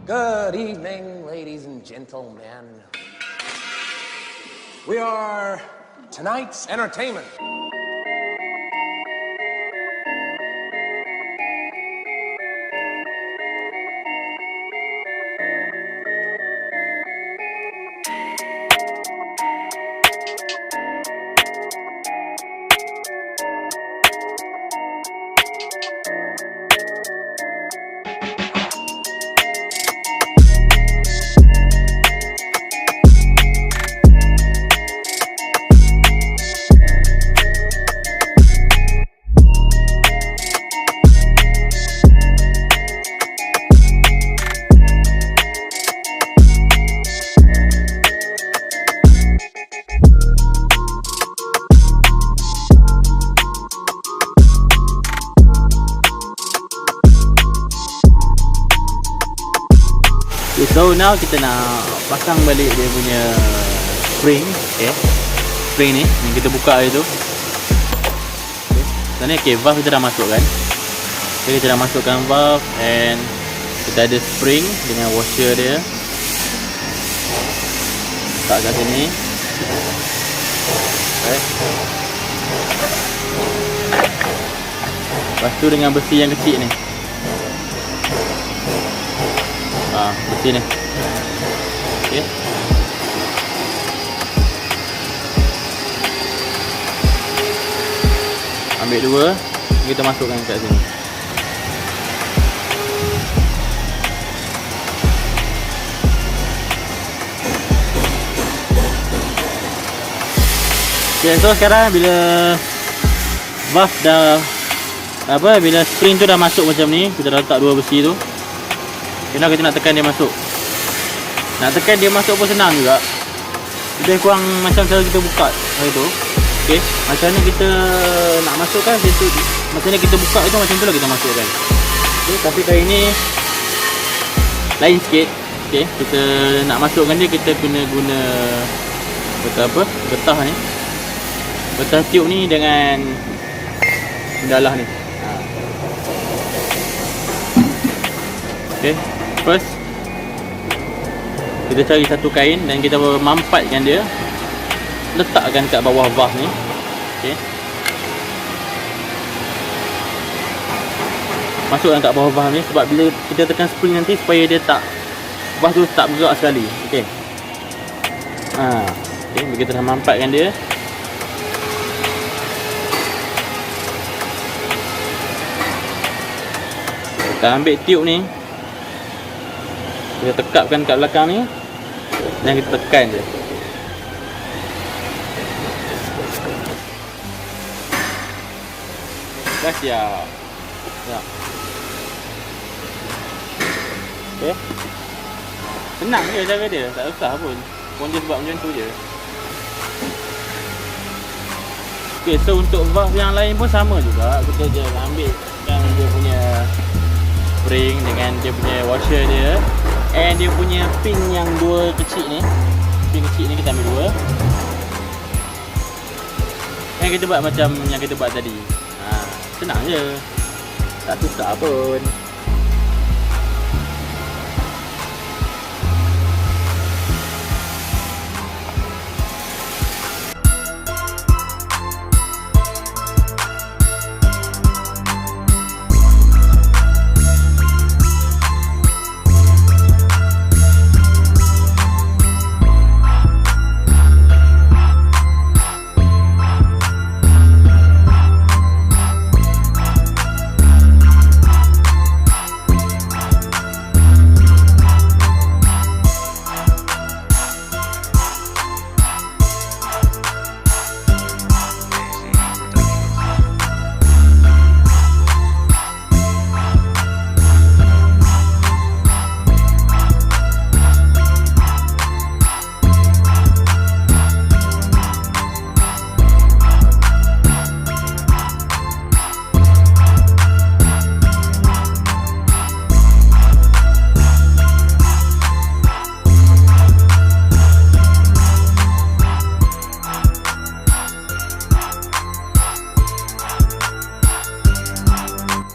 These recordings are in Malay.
Good evening, ladies and gentlemen. We are tonight's entertainment. So now kita nak pasang balik dia punya spring, spring ni yang kita buka hari tu. Sebenarnya valve kita dah masukkan. Kita dah masukkan valve and kita ada spring dengan washer dia. Letak kat sini. Lepas tu dengan besi yang kecil ni. Besi ni. Okey. Ambil dua, kita masukkan kat sini. Okey, so sekarang bila valve dah bila spring tu dah masuk macam ni, kita dah letak dua besi tu. Kita nak tekan dia masuk. Nak tekan dia masuk pun senang juga. Lebih kurang macam cara kita buka hari tu. Okey, macam mana kita nak masukkan situ, macam mana kita buka itu macam itulah kita masukkan. Okey, tapi kali ni lain sikit. Okey, kita nak masukkan dia, kita kena guna getah ni. Getah tiup ni dengan pendalah ni. Okey, first kita cari satu kain dan kita mampatkan dia, letakkan kat bawah valve ni. Okey, masukkan kat bawah valve ni, sebab bila kita tekan spring nanti supaya dia valve tu tak bergerak sekali. Okey, okey, kita dah mampatkan dia. Kita ambil tiup ni, kita tekapkan kat belakang ni dan kita tekan je. Dah siap. Okey, senang je cara dia, tak susah pun. Pun dia buat macam tu je. Okey, so untuk valve yang lain pun sama juga. Kita je ambil yang dia punya spring dengan dia punya washer dia, and dia punya pin yang dua kecil ni. Pin kecil ni kita ambil dua. Dan kita buat macam yang kita buat tadi. Senang je. Tak susah pun.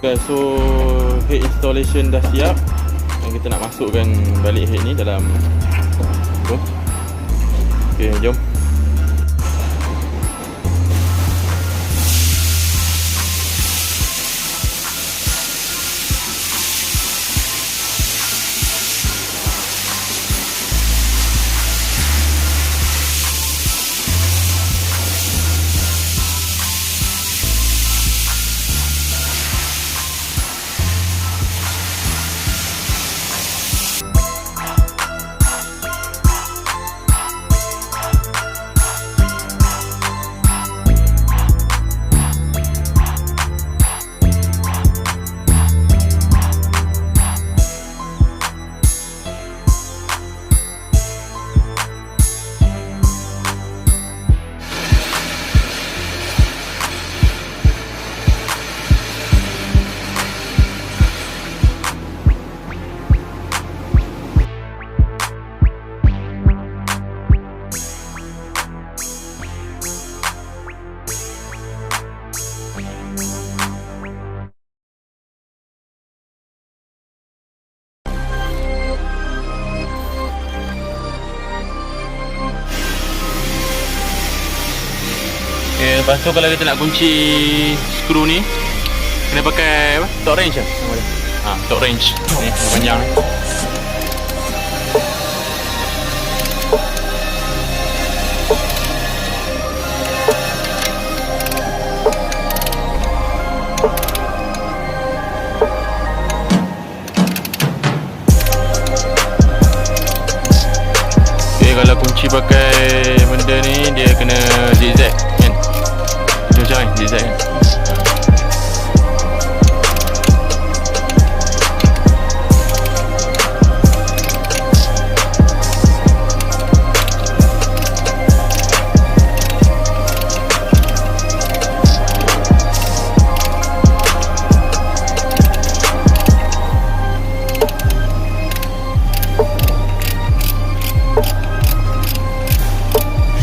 Okay, so head installation dah siap. kita nak masukkan balik head ni dalam tu. Okey, jom. Okay, lepas tu kalau kita nak kunci skru ni kena pakai apa? Torque wrench lah nama dia. Torque wrench ni panjang ni. Okay, kalau kunci pakai benda ni dia kena zigzag kan. Macam ni, zigzag kan.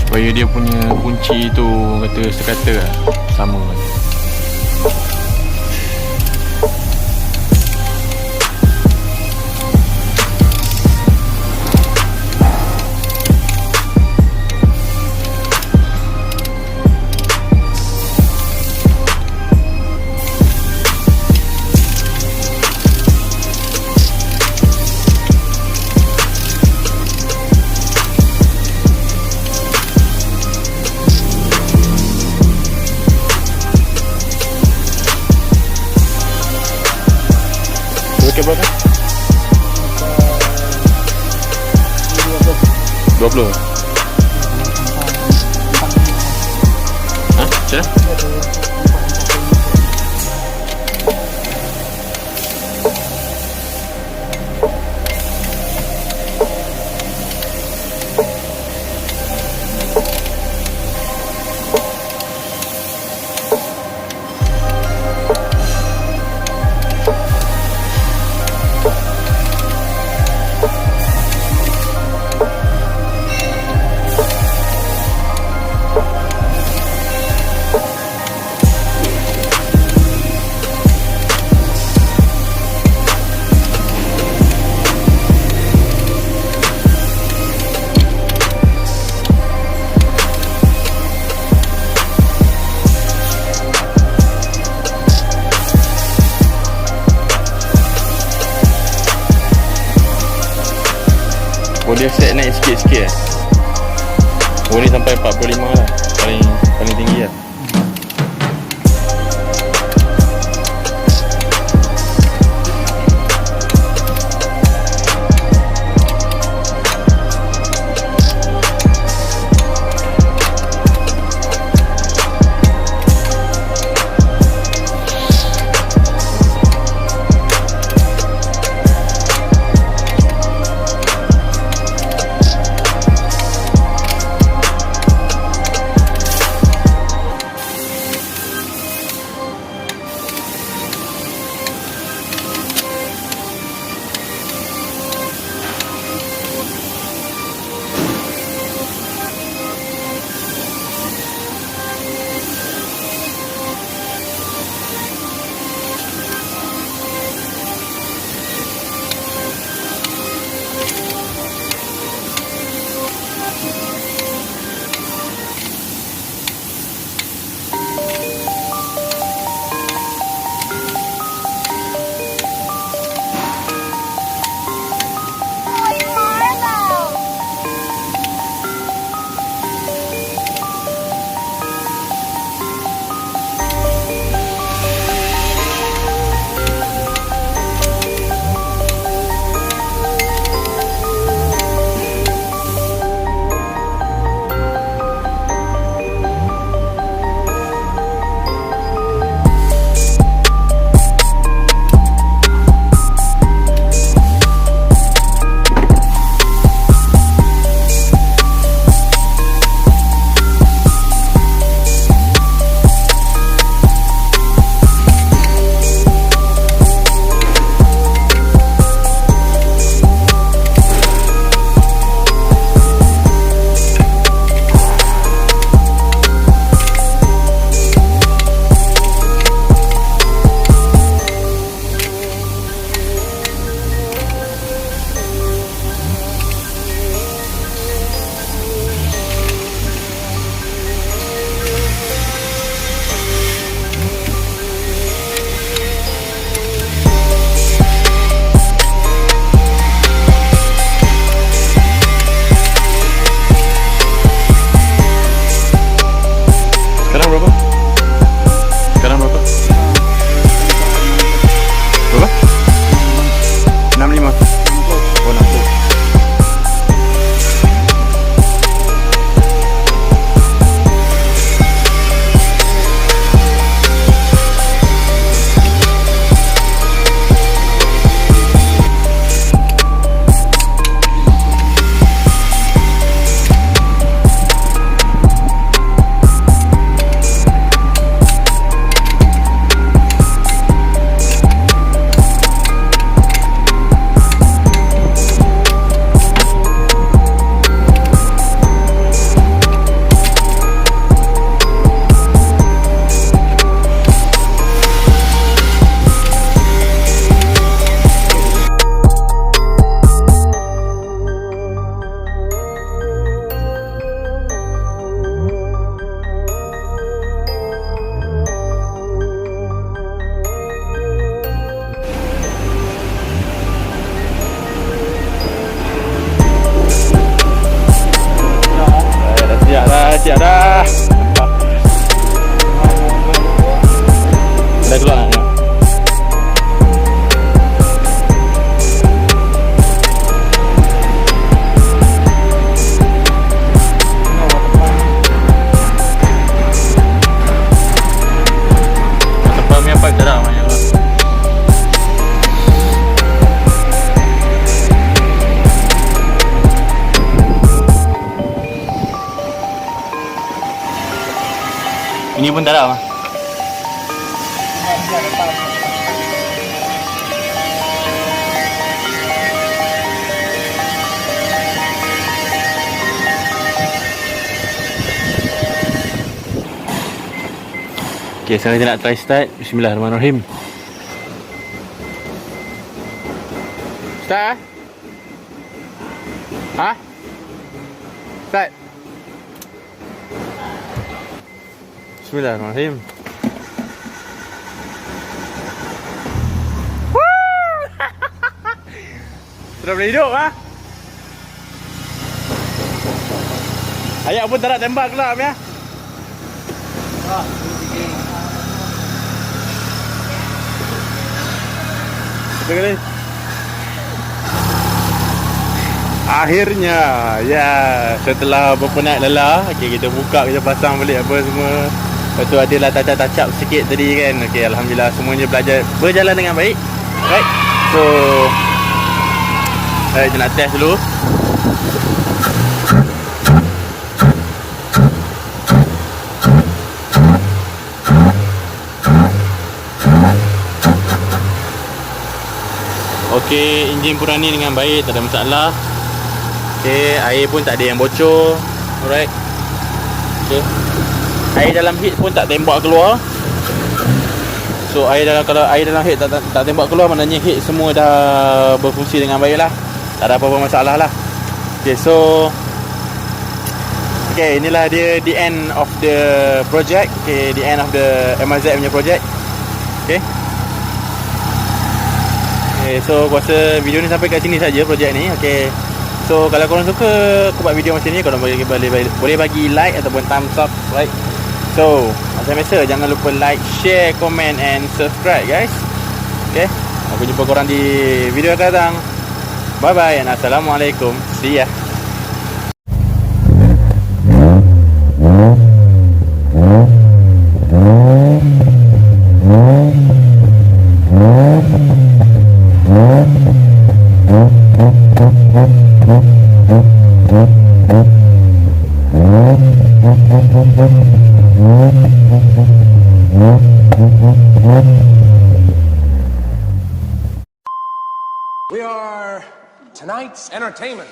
Supaya dia punya kunci tu kata sekata lah, sama kan. Berapa? 20. Hah? Macam mana? Boleh set naik sikit-sikit boleh sampai 45 lah, paling tinggi lah. Bunyi pun tak ada. Okay, sekarang kita nak try start. Bismillahirrahmanirrahim. Start? Ha? Start. Bismillahirrahmanirrahim. Sudah boleh hidup, ha? Ayat pun tak nak tembak kelab, ya? Sekali. Akhirnya, ya, setelah berpenat lelah, okay, kita buka, kita pasang balik apa semua. Lepas tu adalah touch-up sikit tadi kan. Okay, alhamdulillah semuanya berjalan dengan baik. Right. So, kita nak test dulu. Okey, enjin pun running dengan baik, tak ada masalah. Okey, air pun tak ada yang bocor. Alright. Okey. Air dalam heat pun tak tembak keluar. So kalau air dalam heat tak tembak keluar, maknanya heat semua dah berfungsi dengan baik lah. Tak ada apa-apa masalah lah. Okey, so okey, inilah dia the end of the project. Okey, the end of the mrzzat punya project. Okey. Okay, so aku rasa video ni sampai kat sini saja projek ni. Okay, so kalau korang suka aku buat video macam ni, korang boleh bagi like ataupun thumbs up, right? So macam biasa, jangan lupa like, share, comment and subscribe guys. Okay, aku jumpa korang di video akan datang. Bye bye and assalamualaikum. See ya. We are tonight's entertainment.